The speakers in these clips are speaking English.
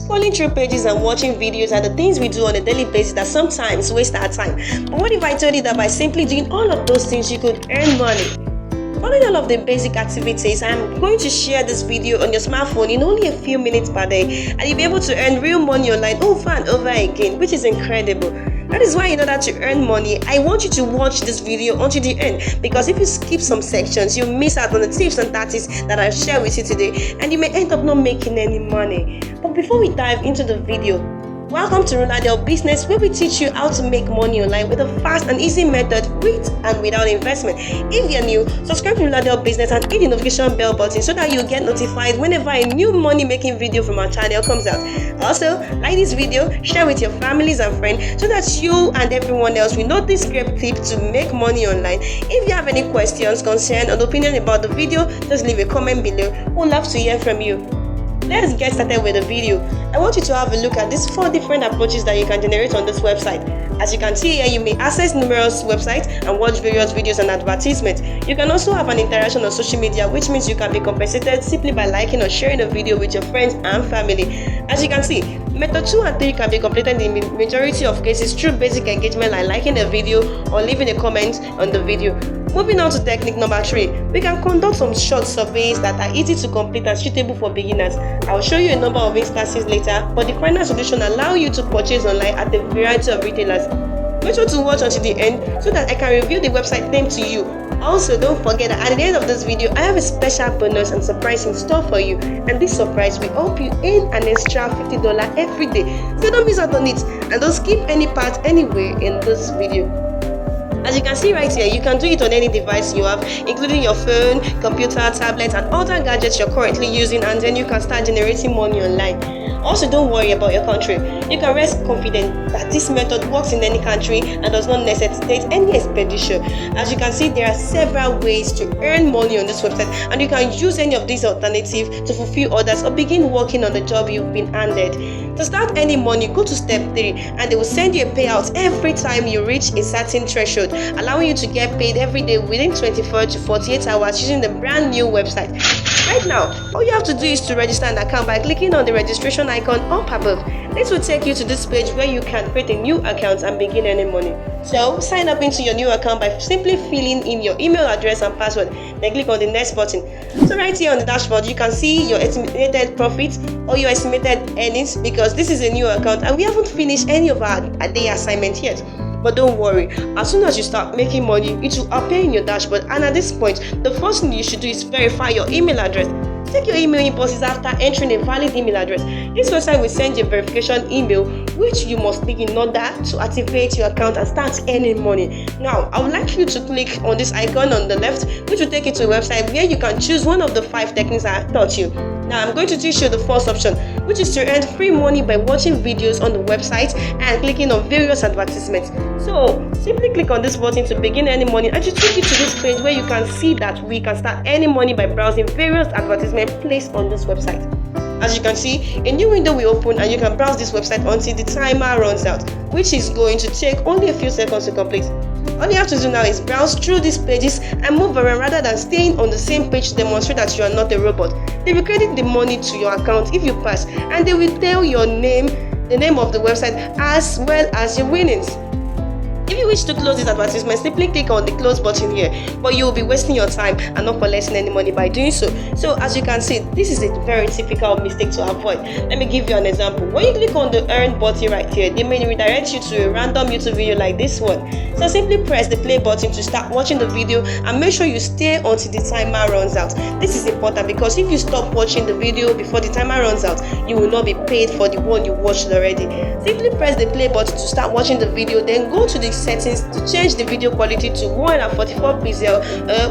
Scrolling through pages and watching videos are the things we do on a daily basis that sometimes waste our time. But what if I told you that by simply doing all of those things you could earn money? Following all of the basic activities, I'm going to share this video on your smartphone in only a few minutes per day, and you'll be able to earn real money online over and over again, which is incredible. That is why in order to earn money, I want you to watch this video until the end, because if you skip some sections, you miss out on the tips and tactics that I'll share with you today, and you may end up not making any money. But before we dive into the video, welcome to Roladel Business, where we teach you how to make money online with a fast and easy method with and without investment. If you're new, subscribe to Roladel Business and hit the notification bell button so that you get notified whenever a new money making video from our channel comes out. Also, like this video, share with your families and friends so that you and everyone else will know this great tip to make money online. If you have any questions, concern, or opinion about the video, just leave a comment below. We'd love to hear from you. Let's get started with the video. I want you to have a look at these 4 different approaches that you can generate on this website. As you can see here, you may access numerous websites and watch various videos and advertisements. You can also have an interaction on social media, which means you can be compensated simply by liking or sharing a video with your friends and family. As you can see, method 2 and 3 can be completed in the majority of cases through basic engagement like liking a video or leaving a comment on the video. Moving on to technique number 3, we can conduct some short surveys that are easy to complete and suitable for beginners. I will show you a number of instances later, but the final solution allows you to purchase online at a variety of retailers. Make sure to watch until the end so that I can review the website name to you. Also, don't forget that at the end of this video, I have a special bonus and surprise in store for you, and this surprise will help you earn an extra $50 every day. So don't miss out on it, and don't skip any part anywhere in this video. As you can see right here, you can do it on any device you have, including your phone, computer, tablet, and other gadgets you're currently using, and then you can start generating money online. Also, don't worry about your country. You can rest confident that this method works in any country and does not necessitate any expedition. As you can see, there are several ways to earn money on this website, and you can use any of these alternatives to fulfill orders or begin working on the job you've been handed. To start earning money, go to step 3, and they will send you a payout every time you reach a certain threshold, allowing you to get paid every day within 24 to 48 hours using the brand new website. Right now, all you have to do is to register an account by clicking on the registration icon up above. This will take you to this page where you can create a new account and begin earning money. So, sign up into your new account by simply filling in your email address and password, then click on the next button. So right here on the dashboard, you can see your estimated profits or your estimated earnings, because this is a new account and we haven't finished any of our day assignment yet. But don't worry, as soon as you start making money, it will appear in your dashboard, and at this point, the first thing you should do is verify your email address. Check your email inboxes after entering a valid email address. This website will send you a verification email, which you must click in order to activate your account and start earning money. Now, I would like you to click on this icon on the left, which will take you to a website where you can choose one of the 5 techniques I have taught you. Now, I'm going to teach you the first option, which is to earn free money by watching videos on the website and clicking on various advertisements. So, simply click on this button to begin earning money, and it will take you to this page where you can see that we can start earning money by browsing various advertisements placed on this website. As you can see, a new window will open and you can browse this website until the timer runs out, which is going to take only a few seconds to complete. All you have to do now is browse through these pages and move around rather than staying on the same page to demonstrate that you are not a robot. They will credit the money to your account if you pass, and they will tell your name, the name of the website, as well as your winnings. If you wish to close this advertisement, simply click on the close button here, but you will be wasting your time and not collecting any money by doing so. So as you can see, this is a very typical mistake to avoid. Let me give you an example. When you click on the earn button right here, they may redirect you to a random YouTube video like this one. So simply press the play button to start watching the video, and make sure you stay until the timer runs out. This is important because if you stop watching the video before the timer runs out, you will not be paid for the one you watched already. Simply press the play button to start watching the video, then go to the settings to change the video quality to 144p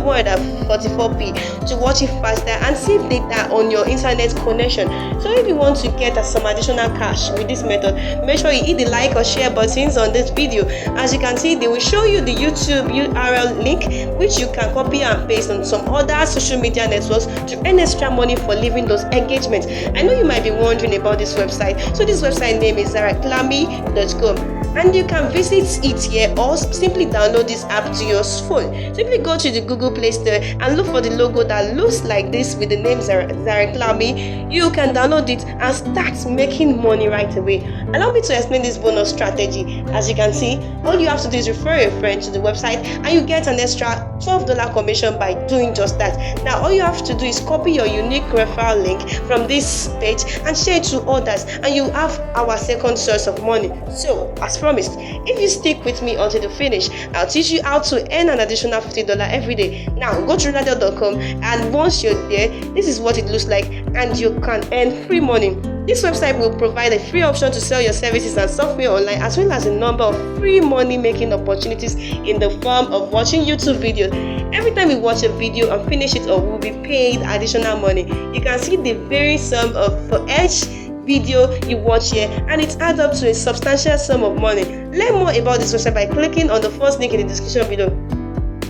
144p to watch it faster and save data on your internet connection. So if you want to get some additional cash with this method, make sure you hit the like or share buttons on this video. As you can see, they will show you the YouTube URL link, which you can copy and paste on some other social media networks to earn extra money for leaving those engagements. I know you might be wondering about this website. So this website name is zaraklami.com. and you can visit it here or simply download this app to your phone. Simply go to the Google Play Store and look for the logo that looks like this with the name Zara Klami. You can download it and start making money right away. Allow me to explain this bonus strategy. As you can see, all you have to do is refer a friend to the website and you get an extra $12 commission by doing just that. Now all you have to do is copy your unique referral link from this page and share it to others, and you have our second source of money. So as promised, if you stick with me until the finish, I'll teach you how to earn an additional $50 every day. Now go to roladel.com, and once you're there, this is what it looks like, and you can earn free money. This website will provide a free option to sell your services and software online, as well as a number of free money making opportunities in the form of watching YouTube videos. Every time you watch a video and finish it up, will be paid additional money. You can see the very sum of for each video you watch here, and it adds up to a substantial sum of money. Learn more about this website by clicking on the first link in the description below.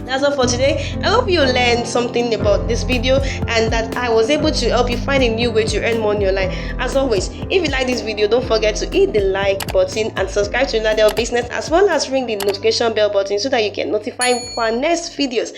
That's all for today. I hope you learned something about this video and that I was able to help you find a new way to earn money online. As always, if you like this video, don't forget to hit the like button and subscribe to Roladel Business, as well as ring the notification bell button so that you get notified for our next videos.